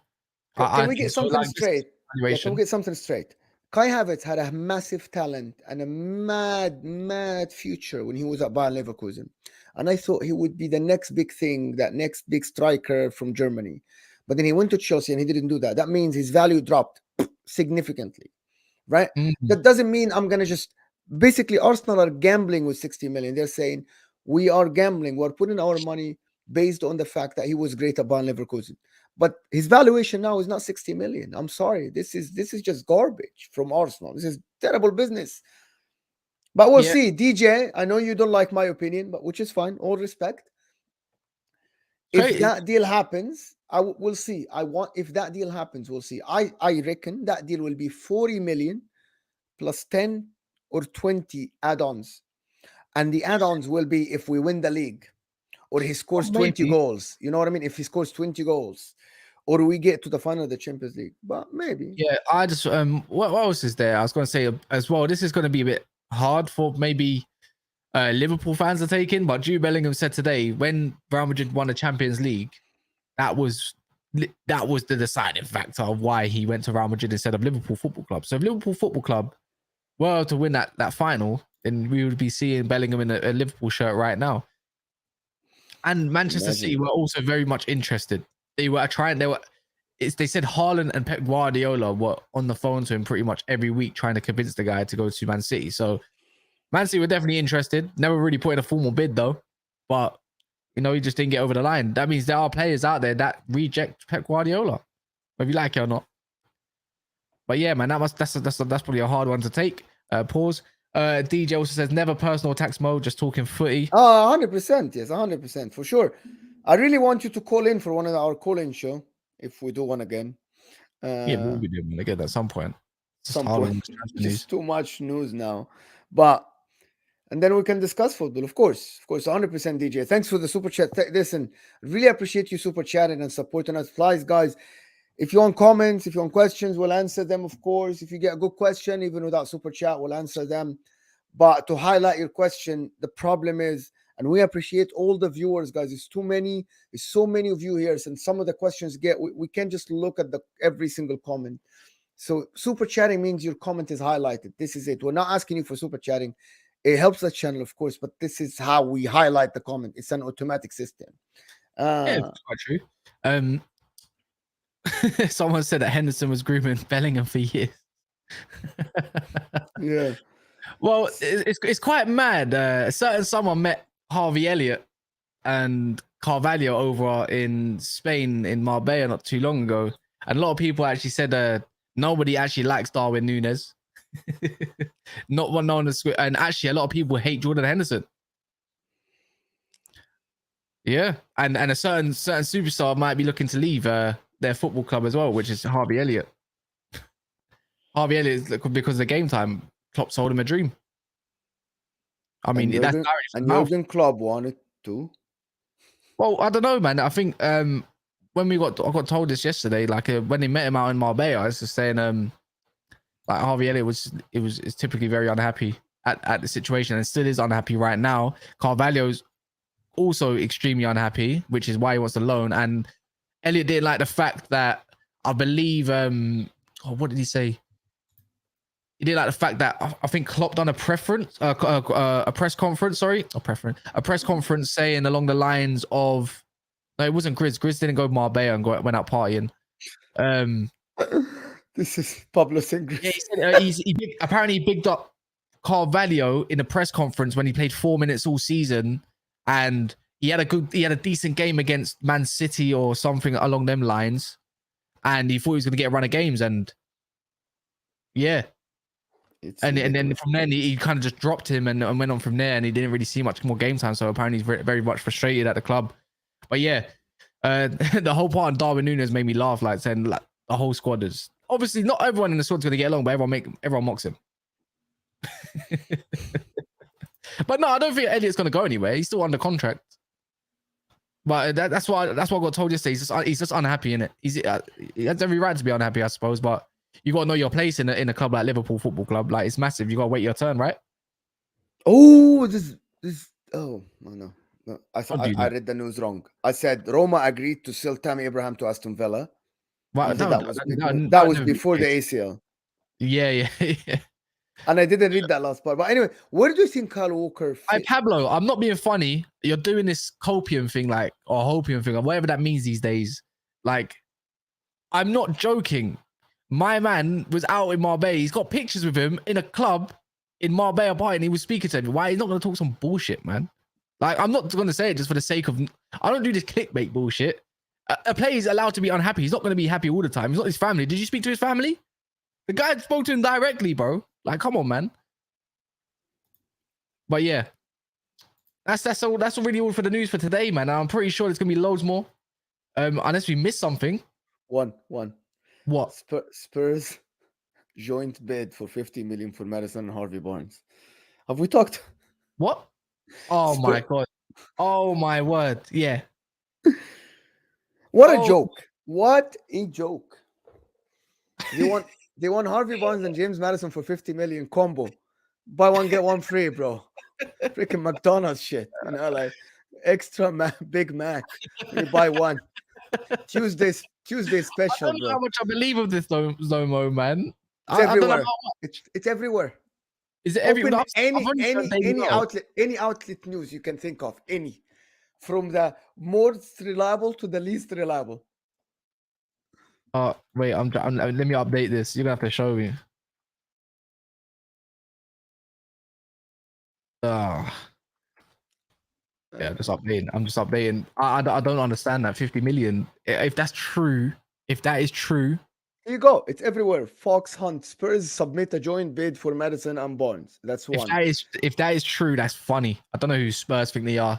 Can we get something straight? Yeah, can we get something straight? Kai Havertz had a massive talent and a mad future when he was at Bayern Leverkusen. And I thought he would be the next big thing, that next big striker from Germany. But then he went to Chelsea and he didn't do that. That means his value dropped significantly, right? Mm-hmm. That doesn't mean I'm going to just... Basically, Arsenal are gambling with 60 million. They're saying, we are gambling. We're putting our money based on the fact that he was great at Bayern Leverkusen. But his valuation now is not 60 million. I'm sorry. This is just garbage from Arsenal. This is terrible business. But we'll see. DJ, I know you don't like my opinion, but which is fine. All respect. If that deal happens, we'll see. If that deal happens, we'll see. I reckon that deal will be 40 million plus 10 or 20 add-ons. And the add-ons will be if we win the league or he scores 20 goals. You know what I mean? If he scores 20 goals or we get to the final of the Champions League. But maybe. Yeah, I just... what else is there? I was going to say as well, this is going to be a bit hard for maybe Liverpool fans to take in. But Jude Bellingham said today, when Real Madrid won the Champions League, that was the deciding factor of why he went to Real Madrid instead of Liverpool Football Club. So if Liverpool Football Club were to win that final, then we would be seeing Bellingham in a Liverpool shirt right now. And Manchester City were also very much interested. They said Haaland and Pep Guardiola were on the phone to him pretty much every week trying to convince the guy to go to Man City. So Man City were definitely interested. Never really put in a formal bid though. But, he just didn't get over the line. That means there are players out there that reject Pep Guardiola, whether you like it or not. But yeah, man, that's probably a hard one to take. Pause. DJ also says, never personal attacks mode, just talking footy. 100%. Yes, 100%. For sure. I really want you to call in for one of our call-in show, if we do one again. Yeah, we'll be doing one again at some point. Just too much news now. And then we can discuss football, of course. Of course, 100% DJ. Thanks for the super chat. Listen, really appreciate you super chatting and supporting us. Please, guys, if you want comments, if you want questions, we'll answer them, of course. If you get a good question, even without super chat, we'll answer them. But to highlight your question, the problem is, and we appreciate all the viewers, guys. It's too many. It's so many of you here. And some of the questions we can't just look at every single comment. So super chatting means your comment is highlighted. This is it. We're not asking you for super chatting. It helps the channel, of course, but this is how we highlight the comment. It's an automatic system. Yeah, that's quite true. Someone said that Henderson was grooming Bellingham for years. Yeah. Well, it's quite mad. Someone met Harvey Elliott and Carvalho over in Spain in Marbella not too long ago, and a lot of people actually said nobody actually likes Darwin Núñez. Not one known as, and actually a lot of people hate Jordan Henderson. Yeah, and a certain superstar might be looking to leave their football club as well, which is Harvey Elliott. Harvey Elliott, because of the game time, Klopp sold him a dream. I mean, that's Jurgen Klopp wanted to. Well, I don't know, man. I think when I got told this yesterday, like when they met him out in Marbella, I was just saying Like Harvey Elliott is typically very unhappy at the situation and still is unhappy right now. Carvalho's also extremely unhappy, which is why he wants to loan. And Elliott didn't like the fact that I believe what did he say? He didn't like the fact that I think Klopp done a press conference, a press conference saying along the lines of, no, it wasn't Grizz. Grizz didn't go to Marbella and went out partying. This is Pablo Singris. Yeah, he said apparently he bigged up Carvalho in a press conference when he played 4 minutes all season, and he had a decent game against Man City or something along them lines, and he thought he was going to get a run of games, and yeah. And then from then he kind of just dropped him and went on from there, and he didn't really see much more game time. So apparently he's very, very much frustrated at the club. But yeah, the whole part of Darwin Núñez made me laugh, like saying like the whole squad is obviously not everyone in the squad's gonna get along, but everyone mocks him. But no, I don't think Elliott's gonna go anywhere. He's still under contract. But that's what I got told yesterday. He's just unhappy in it. He has every right to be unhappy, I suppose. But you got to know your place in a club like Liverpool Football Club. Like, it's massive. You got to wait your turn, right? Oh, no. I read the news wrong. I said Roma agreed to sell Tammy Abraham to Aston Villa. Right, that was before the ACL. Yeah. And I didn't read that last part. But anyway, where do you think Kyle Walker Hey, Pablo, I'm not being funny. You're doing this copium thing, or hopium thing, or whatever that means these days. Like, I'm not joking. My man was out in Marbella. He's got pictures with him in a club in Marbella Park, and he was speaking to him. Why? He's not going to talk some bullshit, man. Like, I'm not going to say it just for the sake of... I don't do this clickbait bullshit. A player is allowed to be unhappy. He's not going to be happy all the time. He's not his family. Did you speak to his family? The guy spoke to him directly, bro. Like, come on, man. But yeah, that's all. That's really all for the news for today, man. I'm pretty sure there's going to be loads more. Unless we missed something. One. What? Spurs joint bid for 50 million for Maddison and Harvey Barnes. Have we talked? What? Oh my god! Oh my word! Yeah. What a joke! What a joke! They want Harvey Barnes and James Maddison for 50 million combo. Buy one get one free, bro. Freaking McDonald's shit, like extra Big Mac. You buy one. Tuesday special, I don't know bro. how much I believe of this Zomo, man. It's everywhere. It's everywhere. Is it everywhere? Any outlet news you can think of, any, from the most reliable to the least reliable. Wait, let me update this. You're gonna have to show me. Yeah, just updating. I'm just updating. I don't understand that 50 million. If that is true. Here you go. It's everywhere. Fox Hunt. Spurs submit a joint bid for Maddison and Barnes. That's one. If that is true, that's funny. I don't know who Spurs think they are.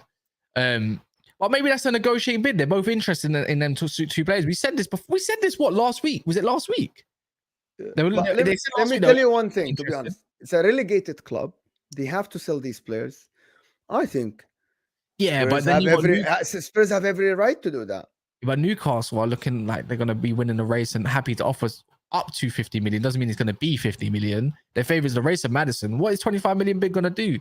Well, maybe that's a negotiating bid. They're both interested in them two players. We said this before. We said this last week? Was it last week? Let me tell you one thing, to be honest. It's a relegated club. They have to sell these players. I think. Yeah, Spurs but then Spurs have every right to do that. But Newcastle are looking like they're going to be winning the race and happy to offer up to 50 million. Doesn't mean it's going to be 50 million. Their favors the race of Maddison. What is 25 million bid going to do?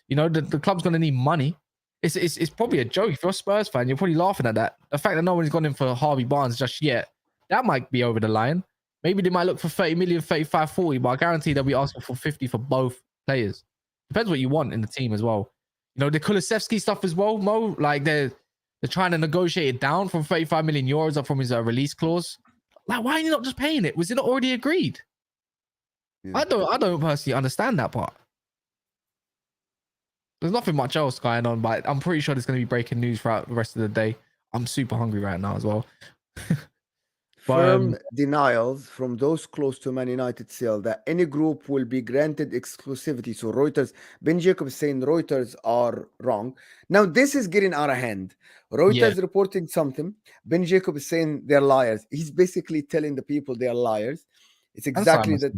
The club's going to need money. It's probably a joke. If you're a Spurs fan, you're probably laughing at that. The fact that no one's gone in for Harvey Barnes just yet, that might be over the line. Maybe they might look for 30 million, 35, 40, but I guarantee they'll be asking for 50 for both players. Depends what you want in the team as well. The Kulusevski stuff as well, Mo. Like they're trying to negotiate it down from 35 million euros up from his release clause. Like, why are you not just paying it? Was it not already agreed? Yeah. I don't personally understand that part. There's nothing much else going on, but I'm pretty sure there's going to be breaking news throughout the rest of the day. I'm super hungry right now as well. Firm denials from those close to Man United sale that any group will be granted exclusivity. So Reuters, Ben Jacobs saying Reuters are wrong. Now this is getting out of hand. Reuters reporting something. Ben Jacobs is saying they're liars. He's basically telling the people they are liars. It's exactly that.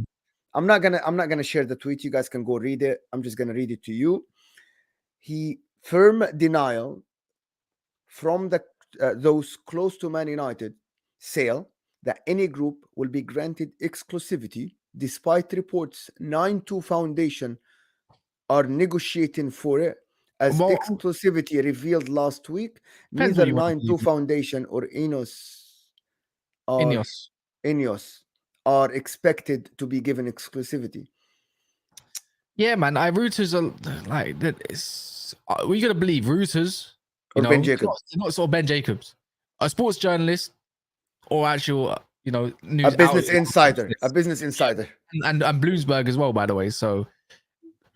I'm not gonna share the tweet. You guys can go read it. I'm just gonna read it to you. He firm denial from those close to Man United sale that any group will be granted exclusivity despite reports 9-2 Foundation are negotiating for it. As Well, exclusivity revealed last week, depends what neither you want to 9-2 believe. Foundation or are Ineos. are expected to be given exclusivity. Yeah, man. Routers are like that. It's we gotta believe Routers. Or Ben It's Jacobs. not sort of Ben Jacobs, a sports journalist, or actual news A business outlet. insider. A business insider. and Bloomsburg as well, by the way. So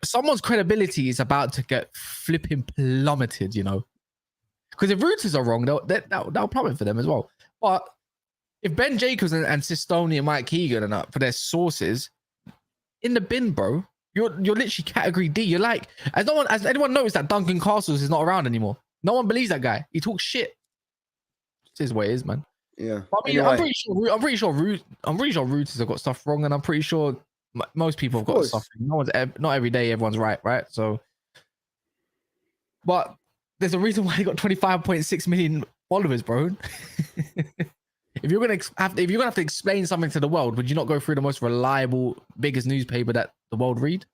someone's credibility is about to get flipping plummeted, because if Routers are wrong, they'll plummet for them as well. But if Ben Jacobs and Sistoni and Mike Keegan and for their sources in the bin, bro, you're literally category D. You're like, as anyone knows that Duncan Castles is not around anymore. No one believes that guy. He talks shit. This is what it is, man. Yeah. I mean, anyway. I'm pretty sure Routers have got stuff wrong, and I'm pretty sure most people have got stuff. Not every day everyone's right? So, but there's a reason why he got 25.6 million followers, bro. If you're gonna have to explain something to the world, would you not go through the most reliable, biggest newspaper that the world read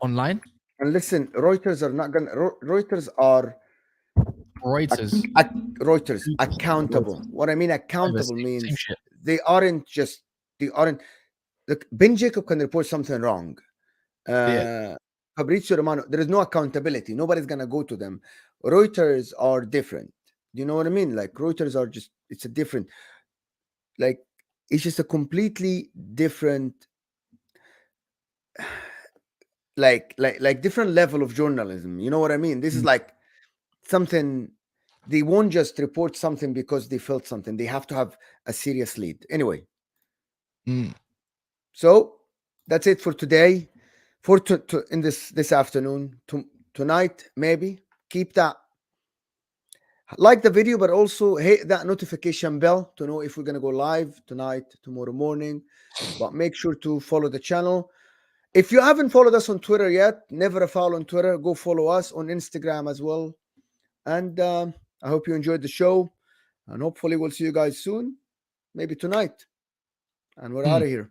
online? And listen, Reuters are not gonna. Reuters are Reuters accountable. What I mean accountable means they aren't. Look, Ben Jacob can report something wrong. Fabrizio Romano, there is no accountability. Nobody's gonna go to them. Reuters are different. Do you know what I mean? Like Reuters are just. It's a different. Like it's just a completely different. Like different level of journalism. You know what I mean? This is like something. They won't just report something because they felt something. They have to have a serious lead. Anyway. So that's it for today. In this afternoon, tonight, maybe keep that. Like the video, but also hit that notification bell to know if we're gonna go live tonight, tomorrow morning. But make sure to follow the channel. If you haven't followed us on Twitter yet, never a foul on Twitter. Go follow us on Instagram as well. And I hope you enjoyed the show. And hopefully we'll see you guys soon. Maybe tonight. And we're out of here.